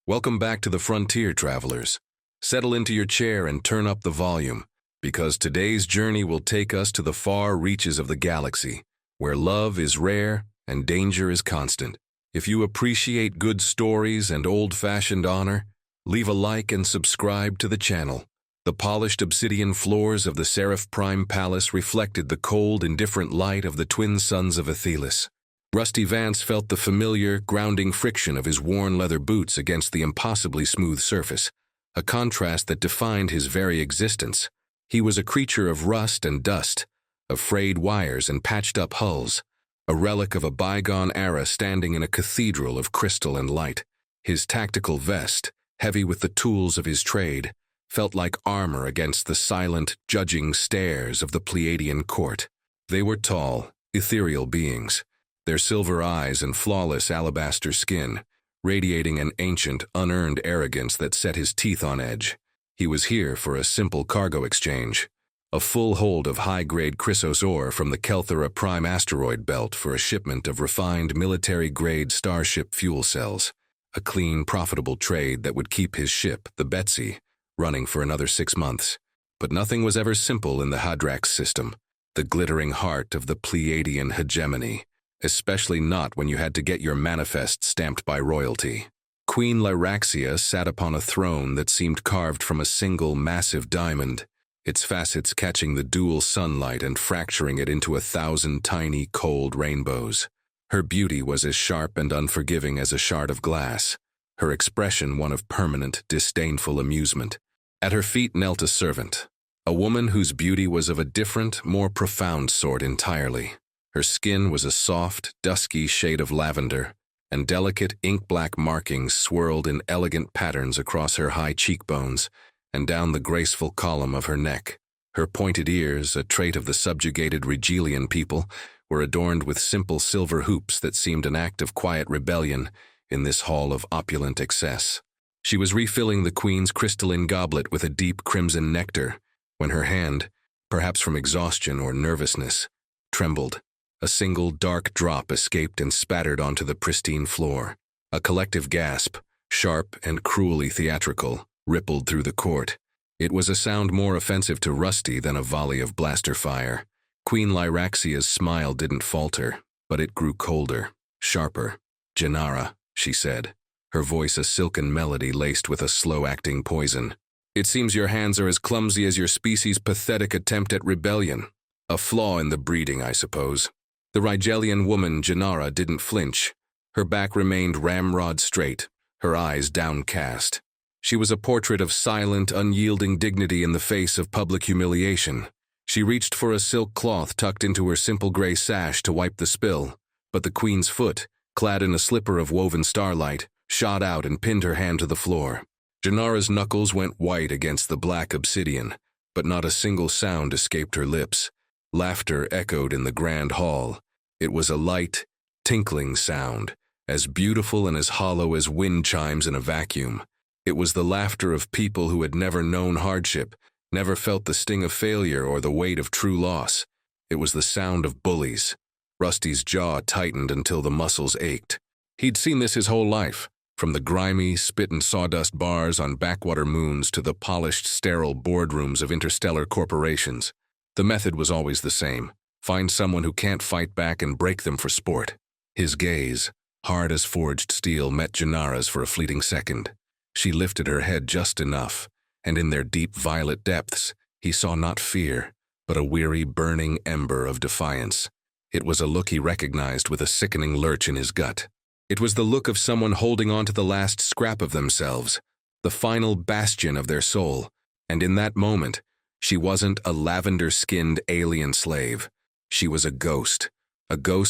Welcome back to the frontier, travelers. Settle into your chair and turn up the volume, because today's journey will take us to the far reaches of the galaxy, where love is rare and danger is constant. If you appreciate good stories and old-fashioned honor, leave a like and subscribe to the channel. The polished obsidian floors of the Seraph Prime Palace reflected the cold, indifferent light of the twin sons of Athelis. Rusty Vance felt the familiar, grounding friction of his worn leather boots against the impossibly smooth surface, a contrast that defined his very existence. He was a creature of rust and dust, of frayed wires and patched-up hulls, a relic of a bygone era standing in a cathedral of crystal and light. His tactical vest, heavy with the tools of his trade, felt like armor against the silent, judging stares of the Pleiadian court. They were tall, ethereal beings, their silver eyes and flawless alabaster skin, radiating an ancient, unearned arrogance that set his teeth on edge. He was here for a simple cargo exchange, a full hold of high-grade Chrysos ore from the Kelthera Prime asteroid belt for a shipment of refined military-grade starship fuel cells, a clean, profitable trade that would keep his ship, the Betsy, running for another 6 months. But nothing was ever simple in the Hadrax system, the glittering heart of the Pleiadian hegemony, especially not when you had to get your manifest stamped by royalty. Queen Lyraxia sat upon a throne that seemed carved from a single massive diamond, its facets catching the dual sunlight and fracturing it into 1,000 tiny, cold rainbows. Her beauty was as sharp and unforgiving as a shard of glass, her expression one of permanent, disdainful amusement. At her feet knelt a servant, a woman whose beauty was of a different, more profound sort entirely. Her skin was a soft, dusky shade of lavender, and delicate ink-black markings swirled in elegant patterns across her high cheekbones and down the graceful column of her neck. Her pointed ears, a trait of the subjugated Ry'gelian people, were adorned with simple silver hoops that seemed an act of quiet rebellion in this hall of opulent excess. She was refilling the queen's crystalline goblet with a deep crimson nectar when her hand, perhaps from exhaustion or nervousness, trembled. A single dark drop escaped and spattered onto the pristine floor. A collective gasp, sharp and cruelly theatrical, rippled through the court. It was a sound more offensive to Rusty than a volley of blaster fire. Queen Lyraxia's smile didn't falter, but it grew colder, sharper. "Janara," she said, her voice a silken melody laced with a slow-acting poison. "It seems your hands are as clumsy as your species' pathetic attempt at rebellion. A flaw in the breeding, I suppose." The Ry'gelian woman, Janara, didn't flinch. Her back remained ramrod straight, her eyes downcast. She was a portrait of silent, unyielding dignity in the face of public humiliation. She reached for a silk cloth tucked into her simple gray sash to wipe the spill, but the queen's foot, clad in a slipper of woven starlight, shot out and pinned her hand to the floor. Janara's knuckles went white against the black obsidian, but not a single sound escaped her lips. Laughter echoed in the grand hall. It was a light, tinkling sound, as beautiful and as hollow as wind chimes in a vacuum. It was the laughter of people who had never known hardship, never felt the sting of failure or the weight of true loss. It was the sound of bullies. Rusty's jaw tightened until the muscles ached. He'd seen this his whole life, from the grimy, spit-and-sawdust bars on backwater moons to the polished, sterile boardrooms of interstellar corporations. The method was always the same. Find someone who can't fight back and break them for sport. His gaze, hard as forged steel, met Janara's for a fleeting second. She lifted her head just enough, and in their deep violet depths, he saw not fear, but a weary, burning ember of defiance. It was a look he recognized with a sickening lurch in his gut. It was the look of someone holding on to the last scrap of themselves, the final bastion of their soul, and in that moment, she wasn't a lavender-skinned alien slave. She was a ghost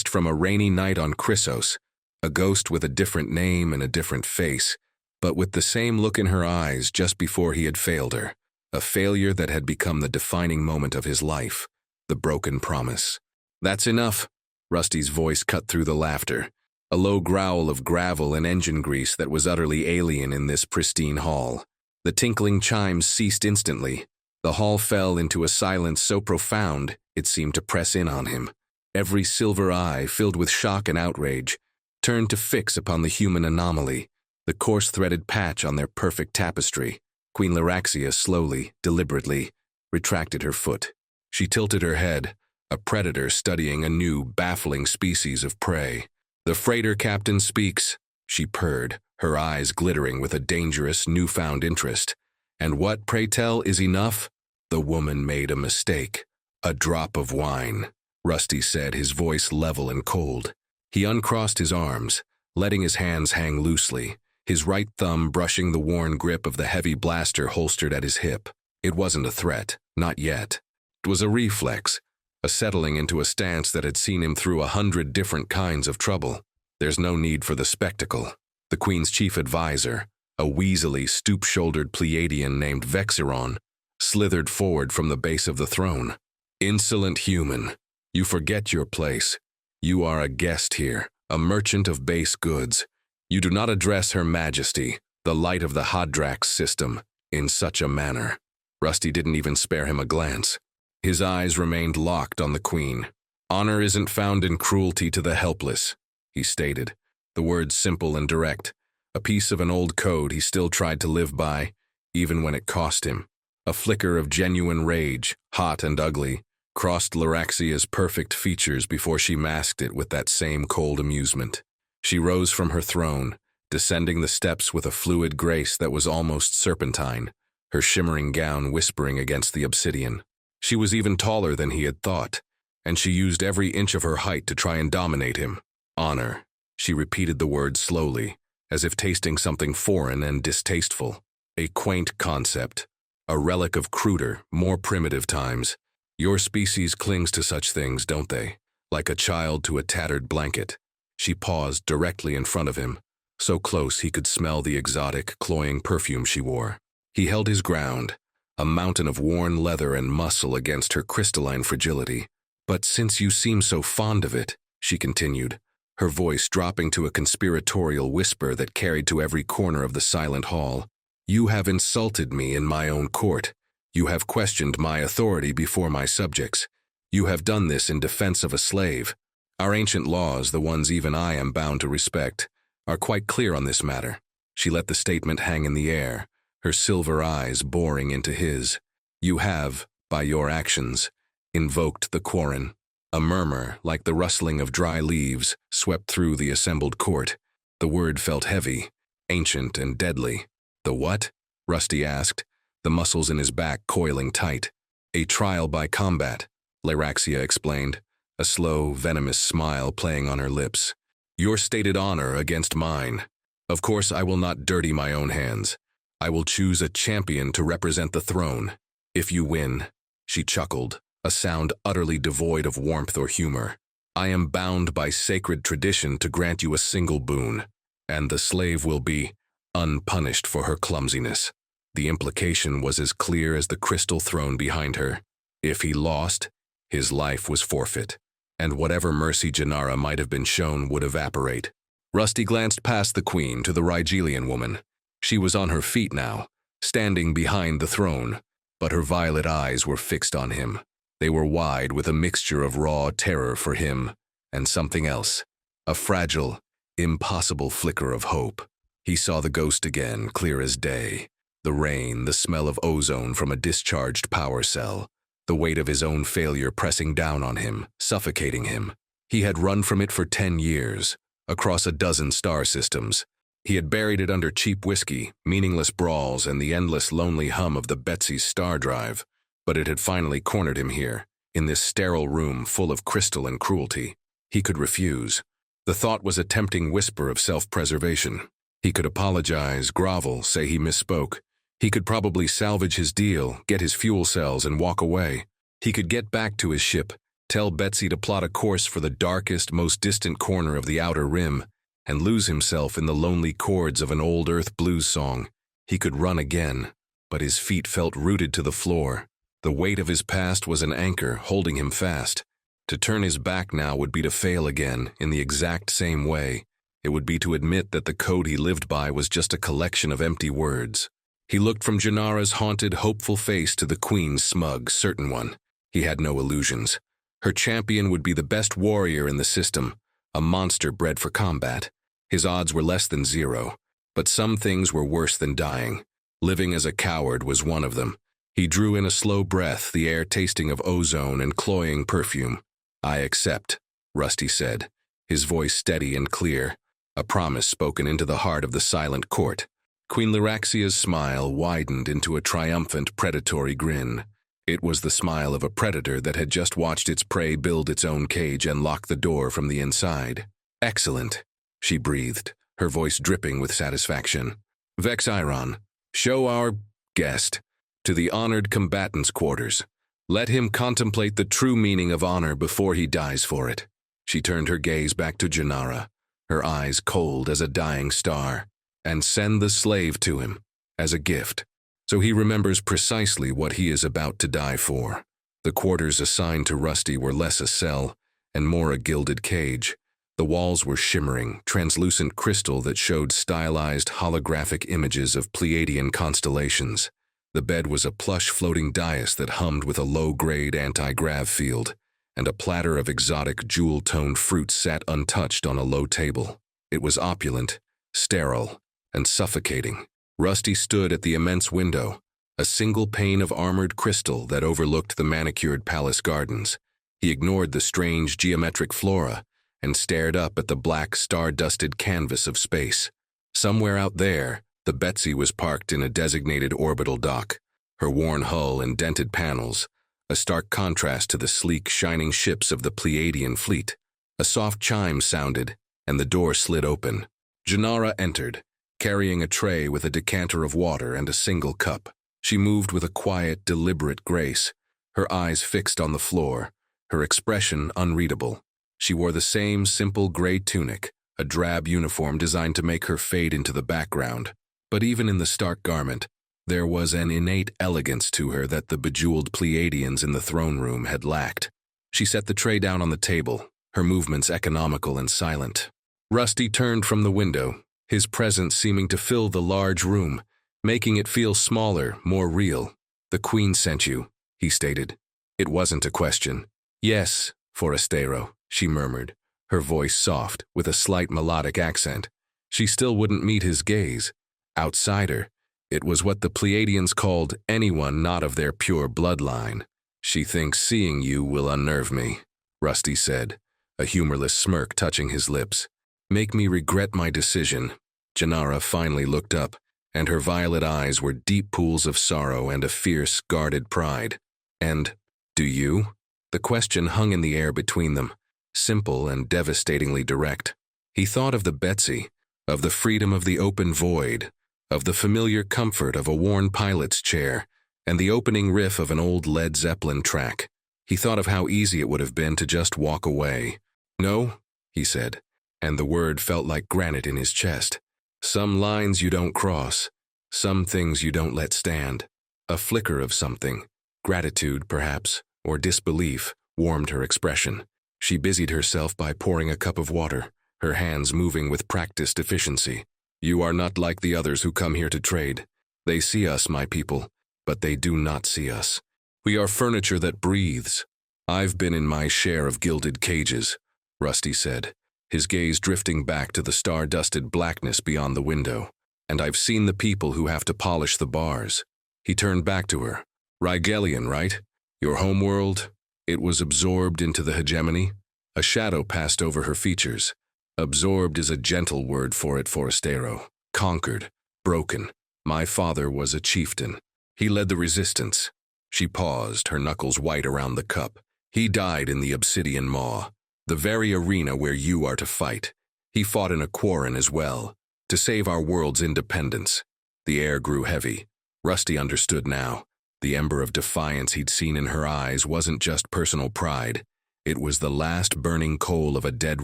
from a rainy night on Chrysos, a ghost with a different name and a different face, but with the same look in her eyes just before he had failed her, a failure that had become the defining moment of his life, the broken promise. "That's enough," Rusty's voice cut through the laughter, a low growl of gravel and engine grease that was utterly alien in this pristine hall. The tinkling chimes ceased instantly. The hall fell into a silence so profound it seemed to press in on him. Every silver eye, filled with shock and outrage, turned to fix upon the human anomaly, the coarse threaded patch on their perfect tapestry. Queen Lyraxia slowly, deliberately, retracted her foot. She tilted her head, a predator studying a new, baffling species of prey. "The freighter captain speaks," she purred, her eyes glittering with a dangerous, newfound interest. "And what, pray tell, is enough?" "The woman made a mistake. A drop of wine," Rusty said, his voice level and cold. He uncrossed his arms, letting his hands hang loosely, his right thumb brushing the worn grip of the heavy blaster holstered at his hip. It wasn't a threat, not yet. It was a reflex, a settling into a stance that had seen him through 100 different kinds of trouble. There's no need for the spectacle. The Queen's chief advisor, a weaselly, stoop-shouldered Pleiadian named Vexeron, slithered forward from the base of the throne. "Insolent human, you forget your place. You are a guest here, a merchant of base goods. You do not address Her Majesty, the light of the Hadrax system, in such a manner." Rusty didn't even spare him a glance. His eyes remained locked on the Queen. "Honor isn't found in cruelty to the helpless," he stated, the words simple and direct, a piece of an old code he still tried to live by, even when it cost him. A flicker of genuine rage, hot and ugly, crossed Lyraxia's perfect features before she masked it with that same cold amusement. She rose from her throne, descending the steps with a fluid grace that was almost serpentine, her shimmering gown whispering against the obsidian. She was even taller than he had thought, and she used every inch of her height to try and dominate him. "Honor," she repeated the word slowly, as if tasting something foreign and distasteful. A quaint concept, a relic of cruder, more primitive times. Your species clings to such things, don't they? Like a child to a tattered blanket. She paused directly in front of him, so close he could smell the exotic, cloying perfume she wore. He held his ground, a mountain of worn leather and muscle against her crystalline fragility. "But since you seem so fond of it," she continued, her voice dropping to a conspiratorial whisper that carried to every corner of the silent hall, "you have insulted me in my own court. You have questioned my authority before my subjects. You have done this in defense of a slave. Our ancient laws, the ones even I am bound to respect, are quite clear on this matter." She let the statement hang in the air, her silver eyes boring into his. "You have, by your actions, invoked the Quarren." A murmur, like the rustling of dry leaves, swept through the assembled court. The word felt heavy, ancient and deadly. "The what?" Rusty asked, the muscles in his back coiling tight. "A trial by combat," Lyraxia explained, a slow, venomous smile playing on her lips. "Your stated honor against mine. Of course, I will not dirty my own hands. I will choose a champion to represent the throne. If you win," she chuckled, a sound utterly devoid of warmth or humor, "I am bound by sacred tradition to grant you a single boon, and the slave will be unpunished for her clumsiness." The implication was as clear as the crystal throne behind her. If he lost, his life was forfeit, and whatever mercy Janara might have been shown would evaporate. Rusty glanced past the Queen to the Ry'gelian woman. She was on her feet now, standing behind the throne, but her violet eyes were fixed on him. They were wide with a mixture of raw terror for him and something else, a fragile, impossible flicker of hope. He saw the ghost again, clear as day. The rain, the smell of ozone from a discharged power cell, the weight of his own failure pressing down on him, suffocating him. He had run from it for 10 years, across a dozen star systems. He had buried it under cheap whiskey, meaningless brawls, and the endless lonely hum of the Betsy's star drive. But it had finally cornered him here, in this sterile room full of crystal and cruelty. He could refuse. The thought was a tempting whisper of self-preservation. He could apologize, grovel, say he misspoke. He could probably salvage his deal, get his fuel cells, and walk away. He could get back to his ship, tell Betsy to plot a course for the darkest, most distant corner of the Outer Rim, and lose himself in the lonely chords of an old Earth blues song. He could run again, but his feet felt rooted to the floor. The weight of his past was an anchor holding him fast. To turn his back now would be to fail again in the exact same way. It would be to admit that the code he lived by was just a collection of empty words. He looked from Janara's haunted, hopeful face to the Queen's smug, certain one. He had no illusions. Her champion would be the best warrior in the system, a monster bred for combat. His odds were less than zero. But some things were worse than dying. Living as a coward was one of them. He drew in a slow breath, the air tasting of ozone and cloying perfume. "I accept," Rusty said, his voice steady and clear, a promise spoken into the heart of the silent court. Queen Lyraxia's smile widened into a triumphant, predatory grin. It was the smile of a predator that had just watched its prey build its own cage and lock the door from the inside. "Excellent," she breathed, her voice dripping with satisfaction. "Vexiron, show our guest to the honored combatant's quarters. Let him contemplate the true meaning of honor before he dies for it." She turned her gaze back to Janara, her eyes cold as a dying star. "And send the slave to him, as a gift, so he remembers precisely what he is about to die for." The quarters assigned to Rusty were less a cell and more a gilded cage. The walls were shimmering, translucent crystal that showed stylized holographic images of Pleiadian constellations. The bed was a plush floating dais that hummed with a low-grade anti-grav field, and a platter of exotic jewel-toned fruits sat untouched on a low table. It was opulent, sterile, and suffocating. Rusty stood at the immense window, a single pane of armored crystal that overlooked the manicured palace gardens. He ignored the strange geometric flora and stared up at the black, star-dusted canvas of space. Somewhere out there, the Betsy was parked in a designated orbital dock, her worn hull and dented panels, a stark contrast to the sleek, shining ships of the Pleiadian fleet. A soft chime sounded, and the door slid open. Janara entered, carrying a tray with a decanter of water and a single cup. She moved with a quiet, deliberate grace, her eyes fixed on the floor, her expression unreadable. She wore the same simple gray tunic, a drab uniform designed to make her fade into the background. But even in the stark garment, there was an innate elegance to her that the bejeweled Pleiadians in the throne room had lacked. She set the tray down on the table, her movements economical and silent. Rusty turned from the window, his presence seeming to fill the large room, making it feel smaller, more real. "The Queen sent you," he stated. It wasn't a question. "Yes, Forastero," she murmured, her voice soft, with a slight melodic accent. She still wouldn't meet his gaze. Outsider. It was what the Pleiadians called anyone not of their pure bloodline. "She thinks seeing you will unnerve me," Rusty said, a humorless smirk touching his lips. "Make me regret my decision." Janara finally looked up, and her violet eyes were deep pools of sorrow and a fierce, guarded pride. "And do you?" The question hung in the air between them, simple and devastatingly direct. He thought of the Betsy, of the freedom of the open void, of the familiar comfort of a worn pilot's chair, and the opening riff of an old Led Zeppelin track. He thought of how easy it would have been to just walk away. "No," he said, and the word felt like granite in his chest. "Some lines you don't cross, some things you don't let stand." A flicker of something, gratitude perhaps, or disbelief, warmed her expression. She busied herself by pouring a cup of water, her hands moving with practiced efficiency. "You are not like the others who come here to trade. They see us, my people, but they do not see us. We are furniture that breathes. I've been in my share of gilded cages," Rusty said, his gaze drifting back to the star-dusted blackness beyond the window. "And I've seen the people who have to polish the bars." He turned back to her. "Ry'gelian, right? Your homeworld?" It was absorbed into the hegemony. A shadow passed over her features. "Absorbed is a gentle word for it, Forastero. Conquered, broken. My father was a chieftain. He led the resistance." She paused, her knuckles white around the cup. "He died in the Obsidian Maw, the very arena where you are to fight. He fought in a quarren as well, to save our world's independence." The air grew heavy. Rusty understood now. The ember of defiance he'd seen in her eyes wasn't just personal pride. It was the last burning coal of a dead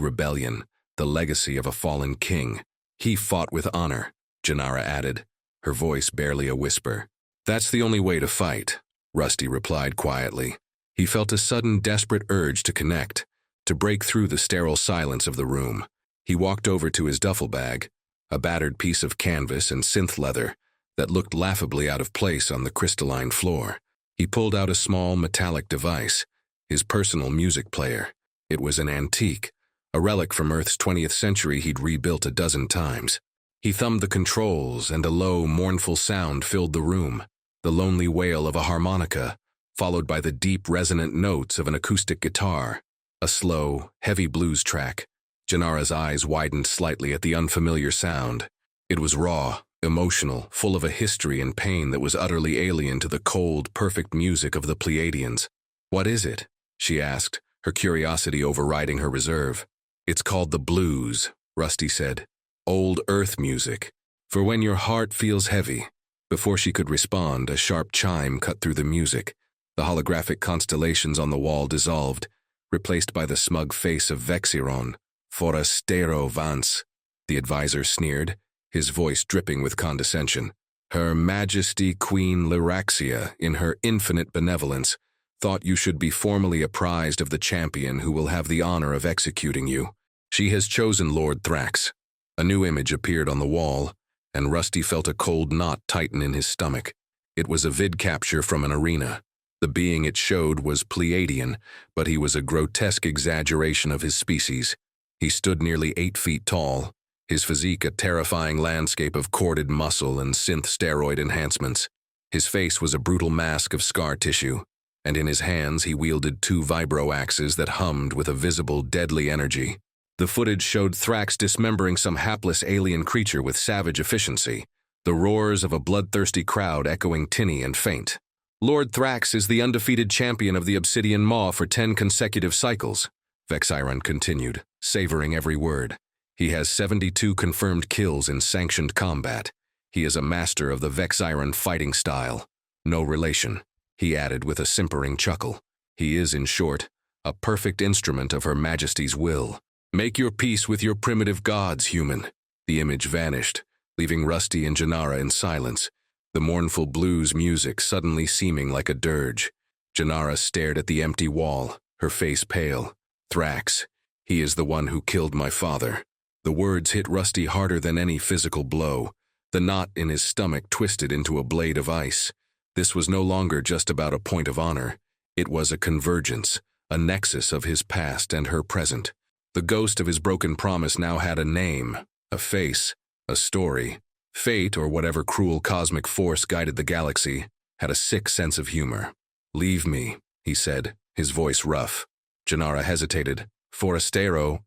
rebellion, the legacy of a fallen king. "He fought with honor," Janara added, her voice barely a whisper. "That's the only way to fight," Rusty replied quietly. He felt a sudden desperate urge to connect, to break through the sterile silence of the room. He walked over to his duffel bag, a battered piece of canvas and synth leather that looked laughably out of place on the crystalline floor. He pulled out a small metallic device, his personal music player. It was an antique, a relic from Earth's 20th century he'd rebuilt a dozen times. He thumbed the controls, and a low, mournful sound filled the room, the lonely wail of a harmonica, followed by the deep, resonant notes of an acoustic guitar. A slow, heavy blues track. Janara's eyes widened slightly at the unfamiliar sound. It was raw, emotional, full of a history and pain that was utterly alien to the cold, perfect music of the Pleiadians. "What is it?" she asked, her curiosity overriding her reserve. "It's called the blues," Rusty said. "Old earth music, for when your heart feels heavy." Before she could respond, a sharp chime cut through the music. The holographic constellations on the wall dissolved, replaced by the smug face of Vexiron. "Forastero Vance," the advisor sneered, his voice dripping with condescension. "Her Majesty Queen Lyraxia, in her infinite benevolence, thought you should be formally apprised of the champion who will have the honor of executing you. She has chosen Lord Thrax." A new image appeared on the wall, and Rusty felt a cold knot tighten in his stomach. It was a vid capture from an arena. The being it showed was Pleiadian, but he was a grotesque exaggeration of his species. He stood nearly 8 feet tall, his physique a terrifying landscape of corded muscle and synth steroid enhancements. His face was a brutal mask of scar tissue, and in his hands he wielded 2 vibro-axes that hummed with a visible, deadly energy. The footage showed Thrax dismembering some hapless alien creature with savage efficiency, the roars of a bloodthirsty crowd echoing tinny and faint. "Lord Thrax is the undefeated champion of the Obsidian Maw for 10 consecutive cycles," Vexiron continued, savoring every word. "He has 72 confirmed kills in sanctioned combat. He is a master of the Vexiron fighting style. No relation," he added with a simpering chuckle. "He is, in short, a perfect instrument of Her Majesty's will. Make your peace with your primitive gods, human." The image vanished, leaving Rusty and Janara in silence, the mournful blues music suddenly seeming like a dirge. Janara stared at the empty wall, her face pale. "Thrax, he is the one who killed my father." The words hit Rusty harder than any physical blow. The knot in his stomach twisted into a blade of ice. This was no longer just about a point of honor. It was a convergence, a nexus of his past and her present. The ghost of his broken promise now had a name, a face, a story. Fate, or whatever cruel cosmic force guided the galaxy, had a sick sense of humor. "Leave me," he said, his voice rough. Janara hesitated. "Forastero,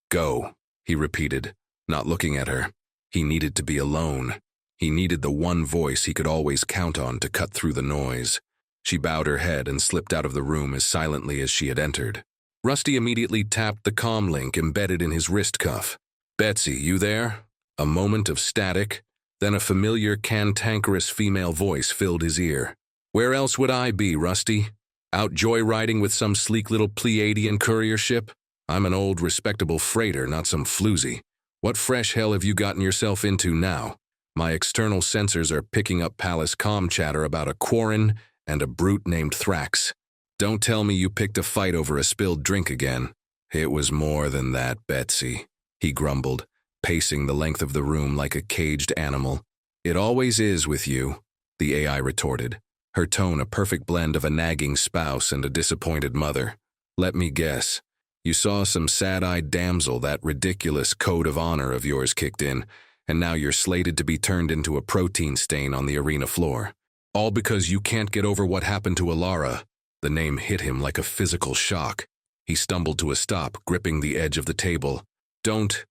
Go," he repeated, not looking at her. He needed to be alone. He needed the one voice he could always count on to cut through the noise. She bowed her head and slipped out of the room as silently as she had entered. Rusty immediately tapped the comm link embedded in his wrist cuff. "Betsy, you there?" A moment of static, then a familiar, cantankerous female voice filled his ear. "Where else would I be, Rusty? Out joyriding with some sleek little Pleiadian courier ship? I'm an old, respectable freighter, not some floozy. What fresh hell have you gotten yourself into now? My external sensors are picking up palace comm chatter about a quarren and a brute named Thrax. Don't tell me you picked a fight over a spilled drink again." "It was more than that, Betsy," he grumbled, pacing the length of the room like a caged animal. "It always is with you," the AI retorted, her tone a perfect blend of a nagging spouse and a disappointed mother. "Let me guess. You saw some sad-eyed damsel that ridiculous code of honor of yours kicked in, and now you're slated to be turned into a protein stain on the arena floor. All because you can't get over what happened to Alara." The name hit him like a physical shock. He stumbled to a stop, gripping the edge of the table. Don't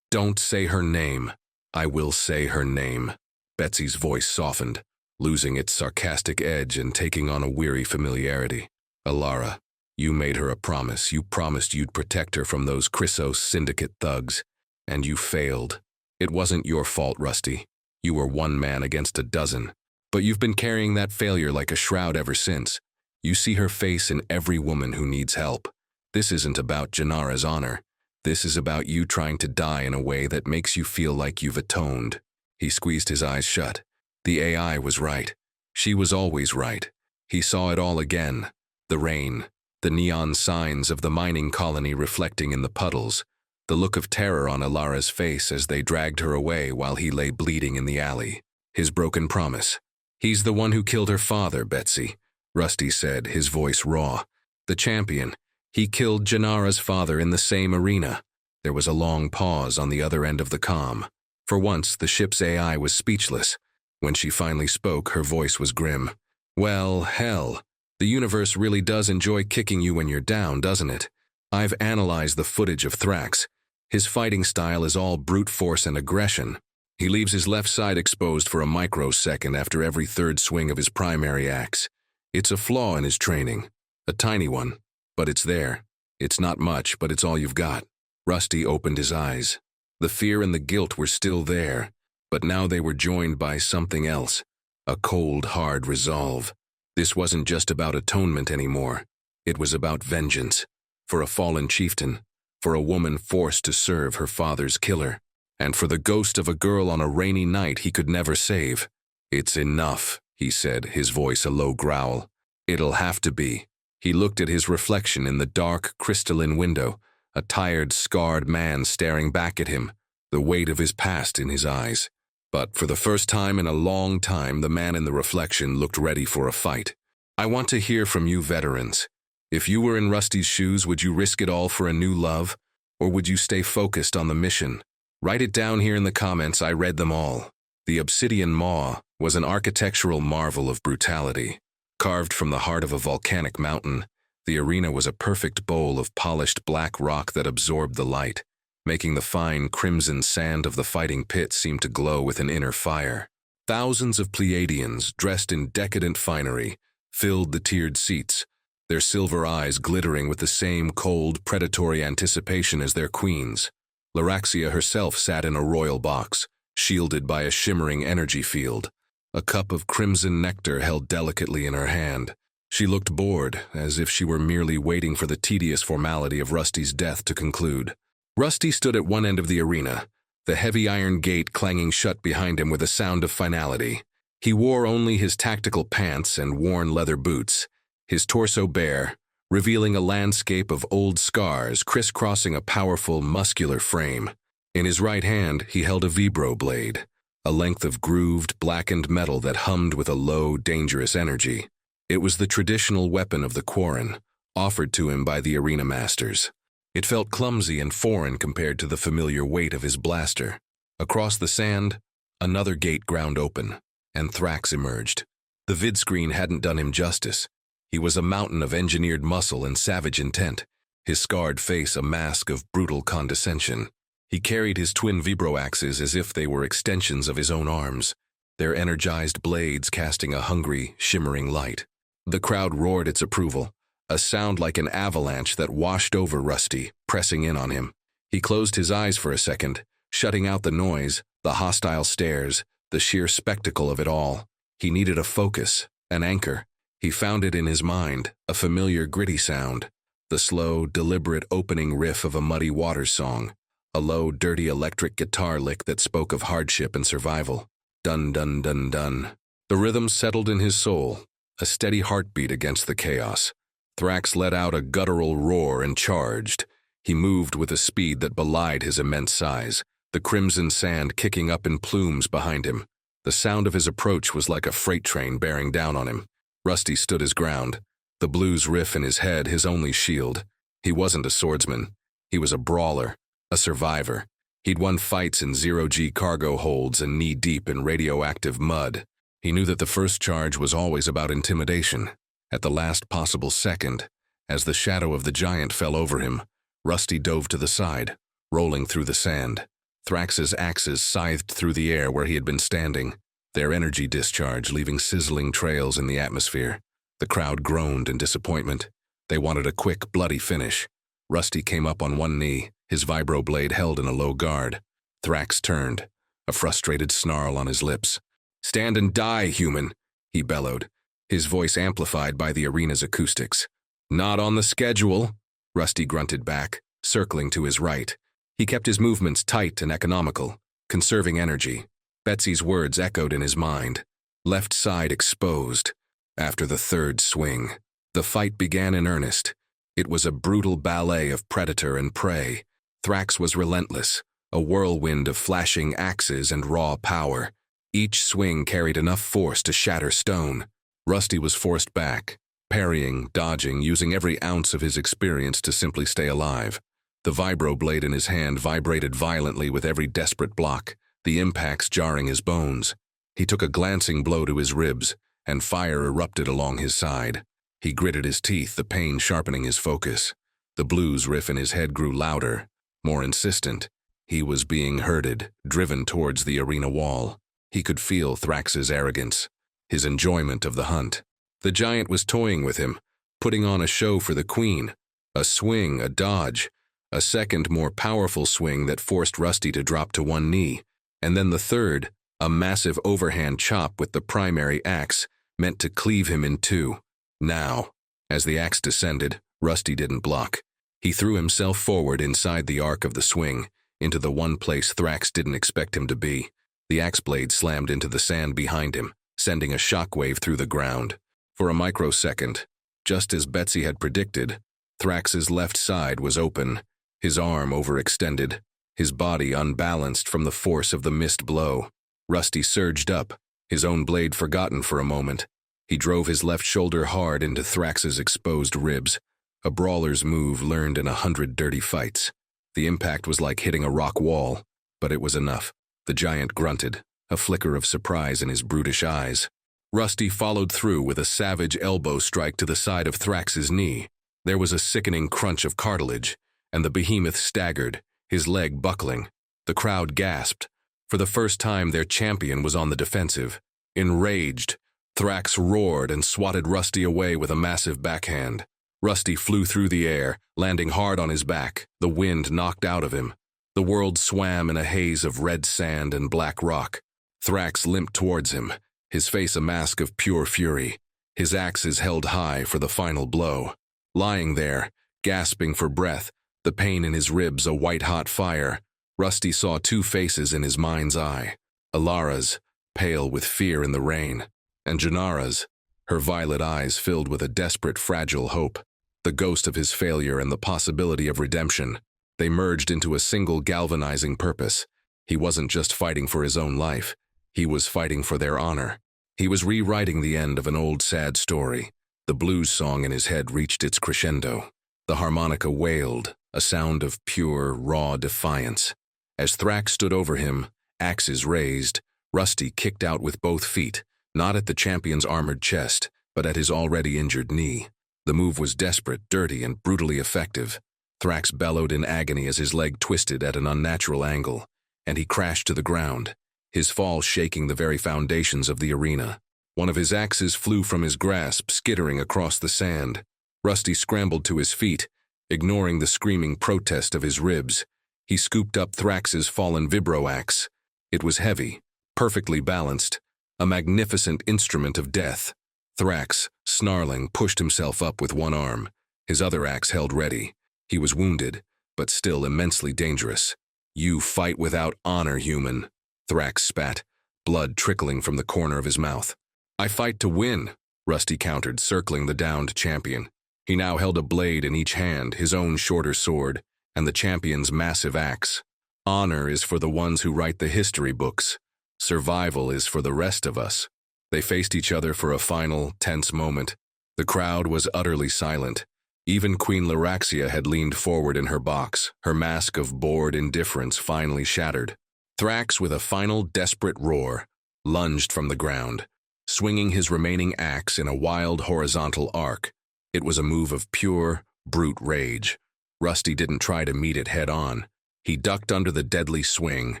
say her name." "I will say her name." Betsy's voice softened, losing its sarcastic edge and taking on a weary familiarity. "Alara, you made her a promise. You promised you'd protect her from those Chrysos Syndicate thugs, and you failed. It wasn't your fault, Rusty. You were one man against a dozen. But you've been carrying that failure like a shroud ever since. You see her face in every woman who needs help. This isn't about Janara's honor. This is about you trying to die in a way that makes you feel like you've atoned." He squeezed his eyes shut. The AI was right. She was always right. He saw it all again. The rain, the neon signs of the mining colony reflecting in the puddles, the look of terror on Alara's face as they dragged her away while he lay bleeding in the alley. His broken promise. "He's the one who killed her father, Betsy," Rusty said, his voice raw. "The champion. He killed Janara's father in the same arena." There was a long pause on the other end of the comm. For once, the ship's AI was speechless. When she finally spoke, her voice was grim. Well, hell. The universe really does enjoy kicking you when you're down, doesn't it? I've analyzed the footage of Thrax. His fighting style is all brute force and aggression. He leaves his left side exposed for a microsecond after every third swing of his primary axe. It's a flaw in his training. A tiny one, but it's there. It's not much, but it's all you've got. Rusty opened his eyes. The fear and the guilt were still there, but now they were joined by something else. A cold, hard resolve. This wasn't just about atonement anymore. It was about vengeance. For a fallen chieftain. For a woman forced to serve her father's killer. And for the ghost of a girl on a rainy night he could never save. It's enough, he said, his voice a low growl. It'll have to be. He looked at his reflection in the dark, crystalline window, a tired, scarred man staring back at him, the weight of his past in his eyes. But for the first time in a long time, the man in the reflection looked ready for a fight. I want to hear from you veterans. If you were in Rusty's shoes, would you risk it all for a new love? Or would you stay focused on the mission? Write it down here in the comments. I read them all. The Obsidian Maw was an architectural marvel of brutality. Carved from the heart of a volcanic mountain, the arena was a perfect bowl of polished black rock that absorbed the light, making the fine crimson sand of the fighting pit seem to glow with an inner fire. Thousands of Pleiadians, dressed in decadent finery, filled the tiered seats, their silver eyes glittering with the same cold, predatory anticipation as their queens. Lyraxia herself sat in a royal box, shielded by a shimmering energy field, a cup of crimson nectar held delicately in her hand. She looked bored, as if she were merely waiting for the tedious formality of Rusty's death to conclude. Rusty stood at one end of the arena, the heavy iron gate clanging shut behind him with a sound of finality. He wore only his tactical pants and worn leather boots, his torso bare, revealing a landscape of old scars crisscrossing a powerful, muscular frame. In his right hand, he held a vibro blade, a length of grooved, blackened metal that hummed with a low, dangerous energy. It was the traditional weapon of the Quarren, offered to him by the arena masters. It felt clumsy and foreign compared to the familiar weight of his blaster. Across the sand, another gate ground open, and Thrax emerged. The vidscreen hadn't done him justice. He was a mountain of engineered muscle and savage intent, his scarred face a mask of brutal condescension. He carried his twin vibroaxes as if they were extensions of his own arms, their energized blades casting a hungry, shimmering light. The crowd roared its approval, a sound like an avalanche that washed over Rusty, pressing in on him. He closed his eyes for a second, shutting out the noise, the hostile stares, the sheer spectacle of it all. He needed a focus, an anchor. He found it in his mind, a familiar gritty sound, the slow, deliberate opening riff of a Muddy Waters song, a low, dirty electric guitar lick that spoke of hardship and survival. Dun dun dun dun. The rhythm settled in his soul, a steady heartbeat against the chaos. Thrax let out a guttural roar and charged. He moved with a speed that belied his immense size, the crimson sand kicking up in plumes behind him. The sound of his approach was like a freight train bearing down on him. Rusty stood his ground, the blues riff in his head his only shield. He wasn't a swordsman. He was a brawler, a survivor. He'd won fights in zero-G cargo holds and knee-deep in radioactive mud. He knew that the first charge was always about intimidation. At the last possible second, as the shadow of the giant fell over him, Rusty dove to the side, rolling through the sand. Thrax's axes scythed through the air where he had been standing, their energy discharge leaving sizzling trails in the atmosphere. The crowd groaned in disappointment. They wanted a quick, bloody finish. Rusty came up on one knee, his vibro blade held in a low guard. Thrax turned, a frustrated snarl on his lips. "Stand and die, human," he bellowed, his voice amplified by the arena's acoustics. "Not on the schedule," Rusty grunted back, circling to his right. He kept his movements tight and economical, conserving energy. Betsy's words echoed in his mind. Left side exposed. After the third swing, the fight began in earnest. It was a brutal ballet of predator and prey. Thrax was relentless, a whirlwind of flashing axes and raw power. Each swing carried enough force to shatter stone. Rusty was forced back, parrying, dodging, using every ounce of his experience to simply stay alive. The vibro blade in his hand vibrated violently with every desperate block, the impacts jarring his bones. He took a glancing blow to his ribs, and fire erupted along his side. He gritted his teeth, the pain sharpening his focus. The blues riff in his head grew louder, more insistent. He was being herded, driven towards the arena wall. He could feel Thrax's arrogance, his enjoyment of the hunt. The giant was toying with him, putting on a show for the queen. A swing, a dodge, a second more powerful swing that forced Rusty to drop to one knee, and then the third, a massive overhand chop with the primary axe, meant to cleave him in two. Now, as the axe descended, Rusty didn't block. He threw himself forward inside the arc of the swing, into the one place Thrax didn't expect him to be. The axe blade slammed into the sand behind him, sending a shockwave through the ground. For a microsecond, just as Betsy had predicted, Thrax's left side was open, his arm overextended, his body unbalanced from the force of the missed blow. Rusty surged up, his own blade forgotten for a moment. He drove his left shoulder hard into Thrax's exposed ribs, a brawler's move learned in 100 dirty fights. The impact was like hitting a rock wall, but it was enough. The giant grunted, a flicker of surprise in his brutish eyes. Rusty followed through with a savage elbow strike to the side of Thrax's knee. There was a sickening crunch of cartilage, and the behemoth staggered, his leg buckling. The crowd gasped. For the first time, their champion was on the defensive. Enraged, Thrax roared and swatted Rusty away with a massive backhand. Rusty flew through the air, landing hard on his back, the wind knocked out of him. The world swam in a haze of red sand and black rock. Thrax limped towards him, his face a mask of pure fury, his axes held high for the final blow. Lying there, gasping for breath, the pain in his ribs a white-hot fire, Rusty saw two faces in his mind's eye. Alara's, pale with fear in the rain, and Janara's, her violet eyes filled with a desperate, fragile hope. The ghost of his failure and the possibility of redemption. They merged into a single galvanizing purpose. He wasn't just fighting for his own life. He was fighting for their honor. He was rewriting the end of an old sad story. The blues song in his head reached its crescendo. The harmonica wailed, a sound of pure, raw defiance. As Thrax stood over him, axes raised, Rusty kicked out with both feet, not at the champion's armored chest, but at his already injured knee. The move was desperate, dirty, and brutally effective. Thrax bellowed in agony as his leg twisted at an unnatural angle, and he crashed to the ground, his fall shaking the very foundations of the arena. One of his axes flew from his grasp, skittering across the sand. Rusty scrambled to his feet, ignoring the screaming protest of his ribs. He scooped up Thrax's fallen vibro-axe. It was heavy, perfectly balanced, a magnificent instrument of death. Thrax, snarling, pushed himself up with one arm, his other axe held ready. He was wounded, but still immensely dangerous. "You fight without honor, human," Thrax spat, blood trickling from the corner of his mouth. "I fight to win," Rusty countered, circling the downed champion. He now held a blade in each hand, his own shorter sword, and the champion's massive axe. "Honor is for the ones who write the history books. Survival is for the rest of us." They faced each other for a final, tense moment. The crowd was utterly silent. Even Queen Lyraxia had leaned forward in her box, her mask of bored indifference finally shattered. Thrax, with a final desperate roar, lunged from the ground, swinging his remaining axe in a wild horizontal arc. It was a move of pure, brute rage. Rusty didn't try to meet it head-on. He ducked under the deadly swing,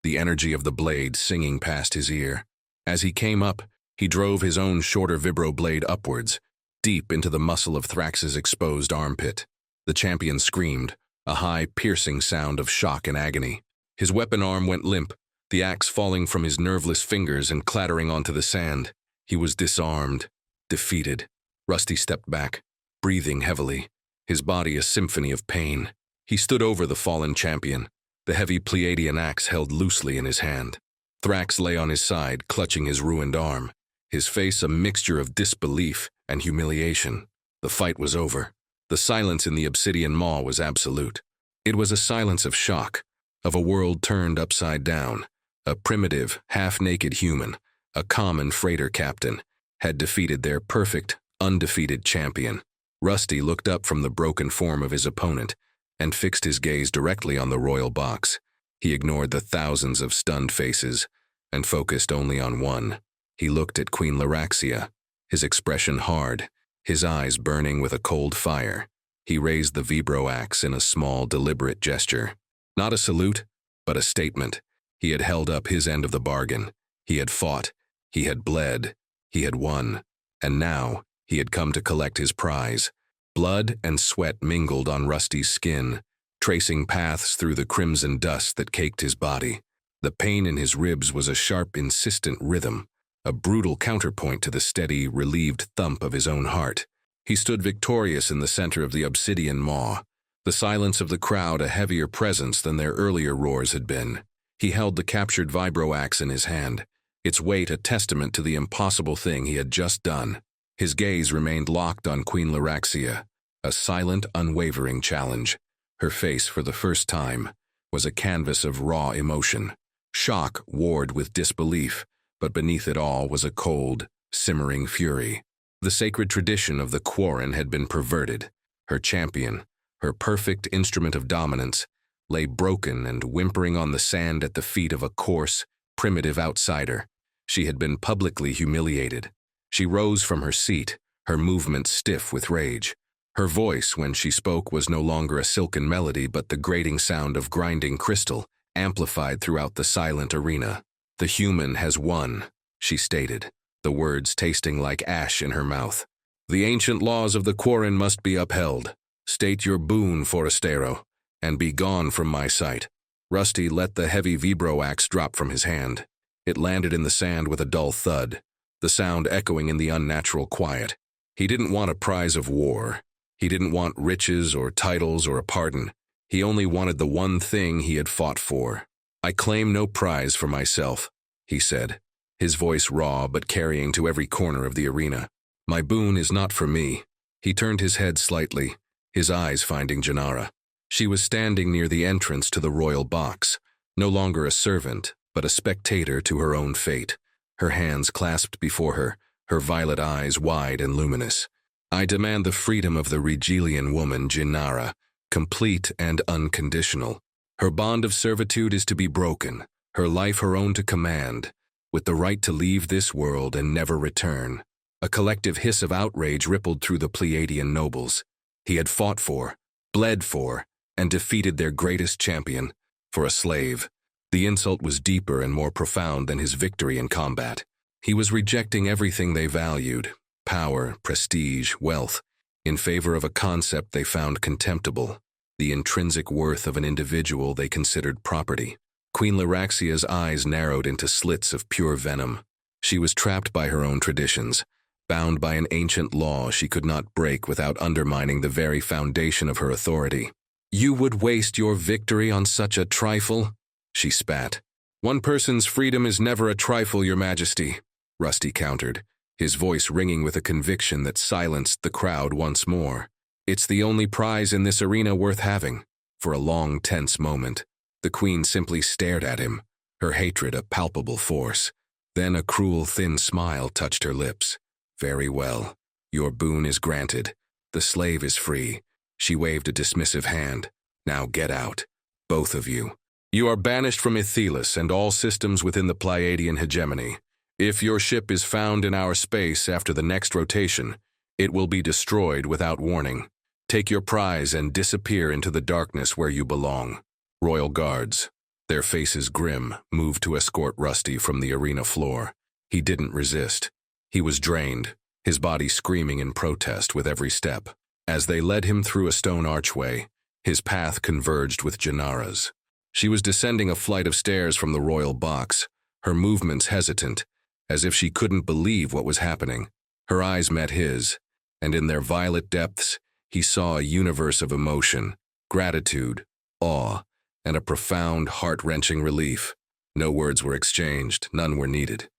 the energy of the blade singing past his ear. As he came up, he drove his own shorter vibro blade upwards, deep into the muscle of Thrax's exposed armpit. The champion screamed, a high, piercing sound of shock and agony. His weapon arm went limp, the axe falling from his nerveless fingers and clattering onto the sand. He was disarmed, defeated. Rusty stepped back, breathing heavily, his body a symphony of pain. He stood over the fallen champion, the heavy Pleiadian axe held loosely in his hand. Thrax lay on his side, clutching his ruined arm, his face a mixture of disbelief and humiliation. The fight was over. The silence in the Obsidian Maw was absolute. It was a silence of shock, of a world turned upside down. A primitive, half-naked human, a common freighter captain, had defeated their perfect, undefeated champion. Rusty looked up from the broken form of his opponent and fixed his gaze directly on the royal box. He ignored the thousands of stunned faces and focused only on one. He looked at Queen Lyraxia, his expression hard, his eyes burning with a cold fire. He raised the vibro axe in a small, deliberate gesture. Not a salute, but a statement. He had held up his end of the bargain. He had fought. He had bled. He had won. And now, he had come to collect his prize. Blood and sweat mingled on Rusty's skin, tracing paths through the crimson dust that caked his body. The pain in his ribs was a sharp, insistent rhythm, a brutal counterpoint to the steady, relieved thump of his own heart. He stood victorious in the center of the Obsidian Maw, the silence of the crowd a heavier presence than their earlier roars had been. He held the captured vibro axe in his hand, its weight a testament to the impossible thing he had just done. His gaze remained locked on Queen Lyraxia, a silent, unwavering challenge. Her face, for the first time, was a canvas of raw emotion. Shock warred with disbelief, but beneath it all was a cold, simmering fury. The sacred tradition of the Quarren had been perverted. Her champion, her perfect instrument of dominance, lay broken and whimpering on the sand at the feet of a coarse, primitive outsider. She had been publicly humiliated. She rose from her seat, her movements stiff with rage. Her voice, when she spoke, was no longer a silken melody but the grating sound of grinding crystal, amplified throughout the silent arena. "The human has won," she stated, the words tasting like ash in her mouth. "The ancient laws of the Quarren must be upheld. State your boon, Forastero, and be gone from my sight." Rusty let the heavy vibro axe drop from his hand. It landed in the sand with a dull thud, the sound echoing in the unnatural quiet. He didn't want a prize of war. He didn't want riches or titles or a pardon. He only wanted the one thing he had fought for. "I claim no prize for myself," he said, his voice raw but carrying to every corner of the arena. "My boon is not for me." He turned his head slightly, his eyes finding Janara. She was standing near the entrance to the royal box, no longer a servant, but a spectator to her own fate, her hands clasped before her, her violet eyes wide and luminous. "I demand the freedom of the Ry'gelian woman, Janara, complete and unconditional. Her bond of servitude is to be broken, her life her own to command, with the right to leave this world and never return." A collective hiss of outrage rippled through the Pleiadian nobles. He had fought for, bled for, and defeated their greatest champion, for a slave. The insult was deeper and more profound than his victory in combat. He was rejecting everything they valued, power, prestige, wealth, in favor of a concept they found contemptible, the intrinsic worth of an individual they considered property. Queen Lyraxia's eyes narrowed into slits of pure venom. She was trapped by her own traditions, bound by an ancient law she could not break without undermining the very foundation of her authority. "You would waste your victory on such a trifle?" she spat. "One person's freedom is never a trifle, Your Majesty," Rusty countered, his voice ringing with a conviction that silenced the crowd once more. "It's the only prize in this arena worth having." For a long, tense moment, the Queen simply stared at him, her hatred a palpable force. Then a cruel, thin smile touched her lips. "Very well. Your boon is granted. The slave is free." She waved a dismissive hand. "Now get out, both of you. You are banished from Ithelis and all systems within the Pleiadian hegemony. If your ship is found in our space after the next rotation, it will be destroyed without warning. Take your prize and disappear into the darkness where you belong." Royal guards, their faces grim, moved to escort Rusty from the arena floor. He didn't resist. He was drained, his body screaming in protest with every step. As they led him through a stone archway, his path converged with Janara's. She was descending a flight of stairs from the royal box, her movements hesitant, as if she couldn't believe what was happening. Her eyes met his, and in their violet depths, he saw a universe of emotion, gratitude, awe, and a profound, heart-wrenching relief. No words were exchanged, none were needed,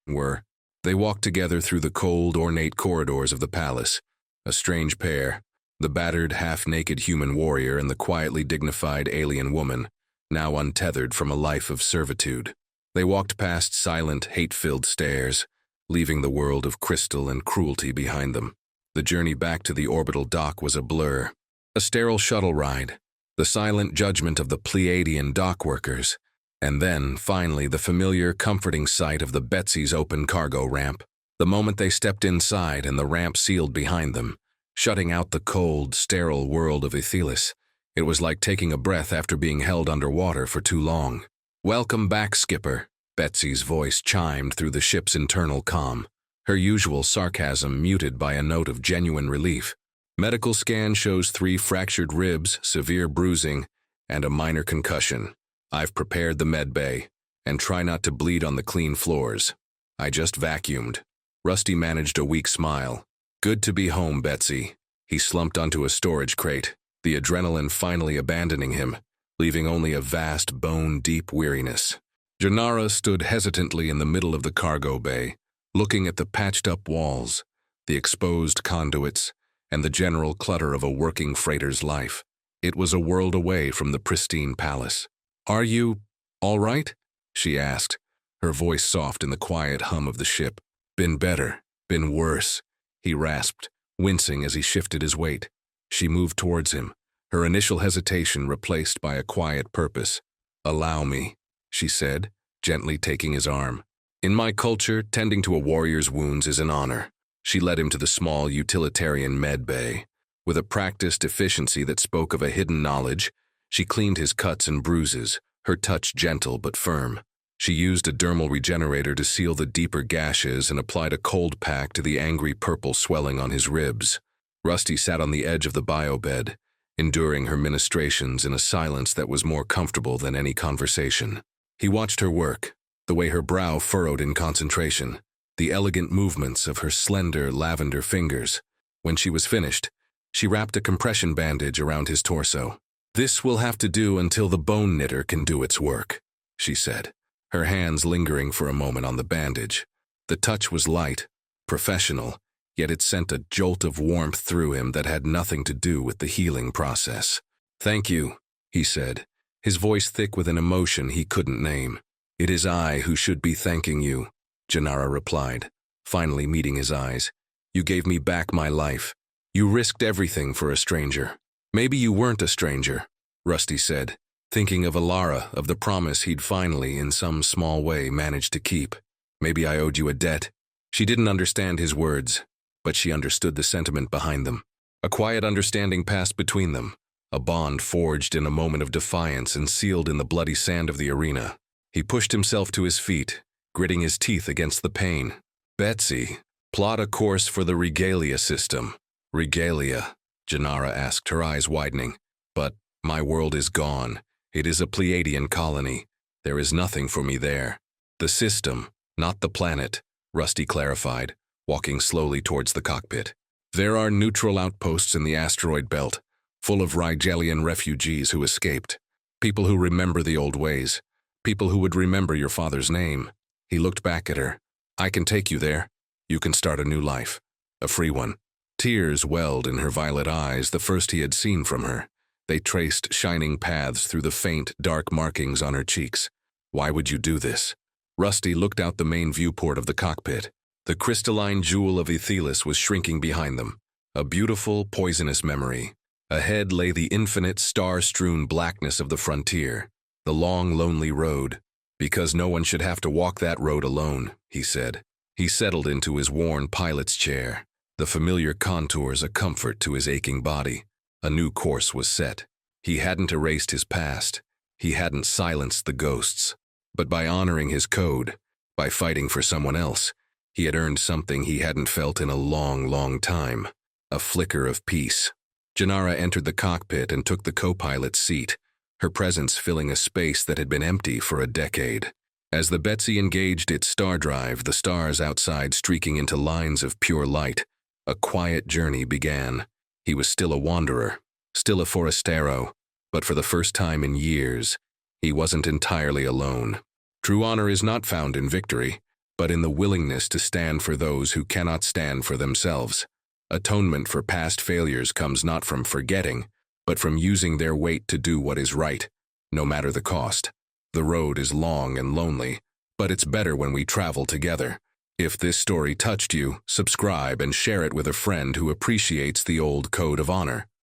They walked together through the cold, ornate corridors of the palace, a strange pair, the battered, half-naked human warrior and the quietly dignified alien woman, now untethered from a life of servitude. They walked past silent, hate-filled stairs, leaving the world of crystal and cruelty behind them. The journey back to the orbital dock was a blur, a sterile shuttle ride, the silent judgment of the Pleiadian dock workers, And then, finally, the familiar, comforting sight of the Betsy's open cargo ramp. The moment they stepped inside and the ramp sealed behind them, shutting out the cold, sterile world of Aethelis, it was like taking a breath after being held underwater for too long. "Welcome back, Skipper," Betsy's voice chimed through the ship's internal comm, her usual sarcasm muted by a note of genuine relief. "Medical scan shows 3 fractured ribs, severe bruising, and a minor concussion. I've prepared the med bay, and try not to bleed on the clean floors. I just vacuumed." Rusty managed a weak smile. "Good to be home, Betsy." He slumped onto a storage crate, the adrenaline finally abandoning him, leaving only a vast bone-deep weariness. Janara stood hesitantly in the middle of the cargo bay, looking at the patched-up walls, the exposed conduits, and the general clutter of a working freighter's life. It was a world away from the pristine palace. "Are you all right?" she asked, her voice soft in the quiet hum of the ship. "Been better, been worse," he rasped, wincing as he shifted his weight. She moved towards him, her initial hesitation replaced by a quiet purpose. "Allow me," she said, gently taking his arm. "In my culture, tending to a warrior's wounds is an honor." She led him to the small utilitarian med bay. With a practiced efficiency that spoke of a hidden knowledge, she cleaned his cuts and bruises, her touch gentle but firm. She used a dermal regenerator to seal the deeper gashes and applied a cold pack to the angry purple swelling on his ribs. Rusty sat on the edge of the biobed, enduring her ministrations in a silence that was more comfortable than any conversation. He watched her work, the way her brow furrowed in concentration, the elegant movements of her slender lavender fingers. When she was finished, she wrapped a compression bandage around his torso. "This will have to do until the bone knitter can do its work," she said, her hands lingering for a moment on the bandage. The touch was light, professional, yet it sent a jolt of warmth through him that had nothing to do with the healing process. "Thank you," he said, his voice thick with an emotion he couldn't name. "It is I who should be thanking you," Janara replied, finally meeting his eyes. "You gave me back my life. You risked everything for a stranger." "Maybe you weren't a stranger," Rusty said, thinking of Alara, of the promise he'd finally, in some small way, managed to keep. "Maybe I owed you a debt." She didn't understand his words, but she understood the sentiment behind them. A quiet understanding passed between them, a bond forged in a moment of defiance and sealed in the bloody sand of the arena. He pushed himself to his feet, gritting his teeth against the pain. "Betsy, plot a course for the Ry'gelia system." "Ry'gelia?" Janara asked, her eyes widening. "But my world is gone. It is a Pleiadian colony. There is nothing for me there." "The system, not the planet," Rusty clarified, walking slowly towards the cockpit. "There are neutral outposts in the asteroid belt, full of Ry'gelian refugees who escaped. People who remember the old ways. People who would remember your father's name." He looked back at her. "I can take you there. You can start a new life. A free one." Tears welled in her violet eyes, the first he had seen from her. They traced shining paths through the faint, dark markings on her cheeks. "Why would you do this?" Rusty looked out the main viewport of the cockpit. The crystalline jewel of Aethelis was shrinking behind them, a beautiful, poisonous memory. Ahead lay the infinite, star-strewn blackness of the frontier, the long, lonely road. "Because no one should have to walk that road alone," he said. He settled into his worn pilot's chair, the familiar contours a comfort to his aching body. A new course was set. He hadn't erased his past. He hadn't silenced the ghosts. But by honoring his code, by fighting for someone else, he had earned something he hadn't felt in a long, long time. A flicker of peace. Janara entered the cockpit and took the co-pilot's seat, her presence filling a space that had been empty for a decade. As the Betsy engaged its star drive, the stars outside streaking into lines of pure light, a quiet journey began. He was still a wanderer, still a forastero, but for the first time in years, he wasn't entirely alone. True honor is not found in victory, but in the willingness to stand for those who cannot stand for themselves. Atonement for past failures comes not from forgetting, but from using their weight to do what is right, no matter the cost. The road is long and lonely, but it's better when we travel together. If this story touched you, subscribe and share it with a friend who appreciates the old code of honor.